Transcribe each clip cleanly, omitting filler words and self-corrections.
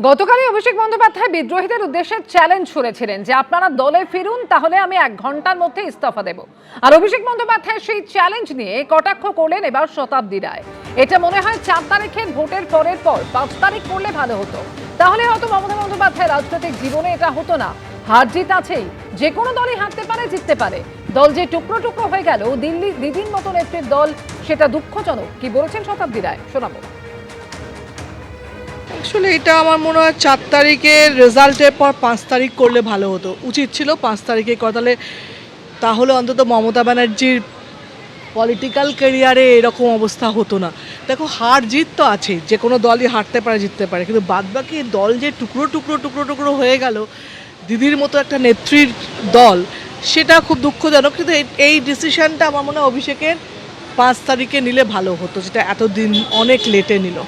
গতকালই অভিষেক বন্দ্যোপাধ্যায় বিদ্রোহীদের উদ্দেশ্যে চ্যালেঞ্জ ছুড়েছিলেন যে আপনারা দলে ফিরুন, তাহলে আমি 1 ঘন্টার মধ্যে ইস্তফা দেব। আর অভিষেক বন্দ্যোপাধ্যায় সেই চ্যালেঞ্জ নিয়ে কটাক্ষ করলেন এবার শতাব্দী রায়। এটা মনে হয় 4 তারিখের ভোটের পর 5 তারিখ করলে ভালো হতো, তাহলে হয়তো মমতা বন্দ্যোপাধ্যায় রাজনৈতিক জীবনে এটা হতো না। হার জিত আছেই, যে কোনো দলই হারতে পারে, জিততে পারে। দল যে টুকরো টুকরো হয়ে গেল, দিদির মতো নেত্রীর দল, সেটা দুঃখজনক। কি বলেছেন শতাব্দী রায়, শোনাবো। আসলে এটা আমার মনে হয় 4 তারিখের রেজাল্টের পর 5 তারিখ করলে ভালো হতো, উচিত ছিল 5 তারিখে কথা। তাহলে অন্তত মমতা ব্যানার্জির পলিটিক্যাল ক্যারিয়ারে এরকম অবস্থা হতো না। দেখো, হার জিত তো আছে, যে কোনো দলই হারতে পারে, জিততে পারে, কিন্তু বাদবাকি দল যে টুকরো টুকরো টুকরো টুকরো হয়ে গেল, দিদির মতো একটা নেত্রীর দল, সেটা খুব দুঃখজনক। কিন্তু এই ডিসিশনটা আমার মনে হয় অভিষেকের 5 তারিখে নিলে ভালো হতো, যেটা এতদিন অনেক লেটে নিল।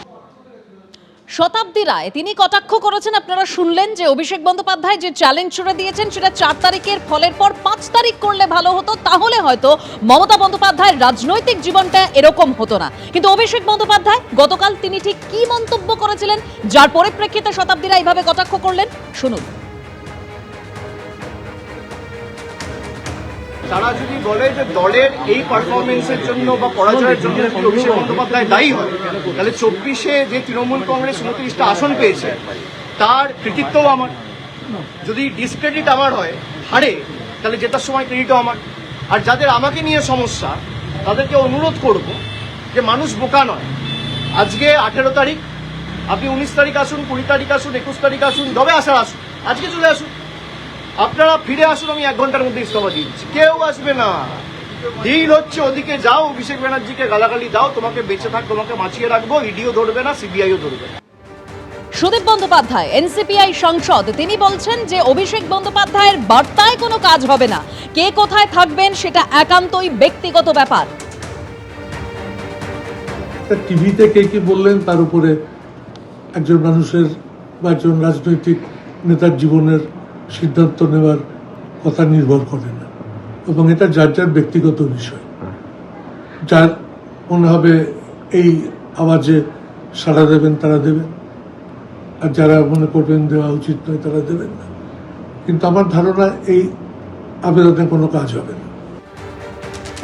শতাব্দী রায় তিনি কটাক্ষ করেছেন, আপনারা শুনলেন যে অভিষেক বন্দ্যোপাধ্যায় যে চ্যালেঞ্জ ছুড়ে দিয়েছেন সেটা 4 তারিখের ফলের পর 5 তারিখ করলে ভালো হতো, তাহলে হয়তো মমতা বন্দ্যোপাধ্যায়ের রাজনৈতিক জীবনটা এরকম হতো না। কিন্তু অভিষেক বন্দ্যোপাধ্যায় গতকাল তিনি ঠিক কি মন্তব্য করেছিলেন, যার পরিপ্রেক্ষিতে শতাব্দী রায় এইভাবে কটাক্ষ করলেন, শুনুন। তারা যদি বলে যে দলের এই পারফরমেন্সের জন্য বা পরাজয়ের জন্য যদি অভিষেক বন্দ্যোপাধ্যায় দায়ী হয়, তাহলে 24-এ যে তৃণমূল কংগ্রেস 29টা আসন পেয়েছে তার কৃতিত্বও আমার। যদি ডিসক্রেডিট আমার হয়, হারে, তাহলে জেতার সময় ক্রেডিটও আমার। আর যাদের আমাকে নিয়ে সমস্যা, তাদেরকে অনুরোধ করব যে মানুষ বোকা নয়। আজকে 18 তারিখ, আপনি 19 তারিখ আসুন, 20 তারিখ আসুন, 21 তারিখ আসুন, যবে আসার আসুন, আজকে চলে আসুন। আপনারা ফিরে আসুন, আমি 1 ঘন্টার মধ্যে ইস্তফা দিয়ে দিচ্ছি। কেউ আসবে না। ডিল হচ্ছে, ওদিকে যাও, অভিষেক ব্যানার্জিকে গালাগালি দাও, তোমাকে বেঁচে থাক, তোমাকে বাঁচিয়ে রাখবো, ইডিও ধরবে না, সিবিআইও ধরবে না। সুদীপ বন্দ্যোপাধ্যায় এনসিপিআই সাংসদ, তিনি বলছেন যে অভিষেক বন্দ্যোপাধ্যায়ের বার্তায় কোনো কাজ হবে না, কে কোথায় থাকবেন সেটা একান্তই ব্যক্তিগত ব্যাপার। টিভিতে কে কি বললেন তার উপরে একজন মানুষের বা একজন রাজনৈতিক নেতার জীবনের সিদ্ধান্ত নেওয়ার কথা নির্ভর করে না, এবং এটা যার যার ব্যক্তিগত বিষয়। যার মনে হবে এই আওয়াজে সাড়া দেবেন তারা দেবেন, আর যারা মনে করবেন দেওয়া উচিত নয় তারা দেবেন না। কিন্তু আমার ধারণা এই আবেদনে কোনো কাজ হবে না।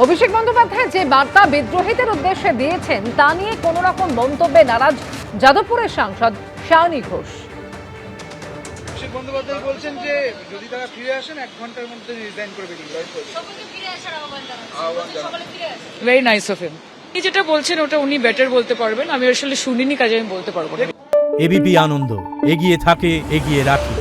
অভিষেক বন্দ্যোপাধ্যায় যে বার্তা বিদ্রোহীদের উদ্দেশ্যে দিয়েছেন তা নিয়ে কোন রকম মন্তব্যে নারাজ যাদবপুরের সাংসদ সায়নী ঘোষ। অভিষেক বন্দ্যোপাধ্যায় বলছেন যে যদি তারা ফিরে আসেন 1 ঘন্টার মধ্যে রিজাইন করবে। Very nice of him. উনি যেটা বলছেন ওটা উনি বেটার বলতে পারবেন, আমি আসলে শুনিনি, কাজে আমি বলতে পারবো না। এবিপি আনন্দ, এগিয়ে থাকে, এগিয়ে রাখে।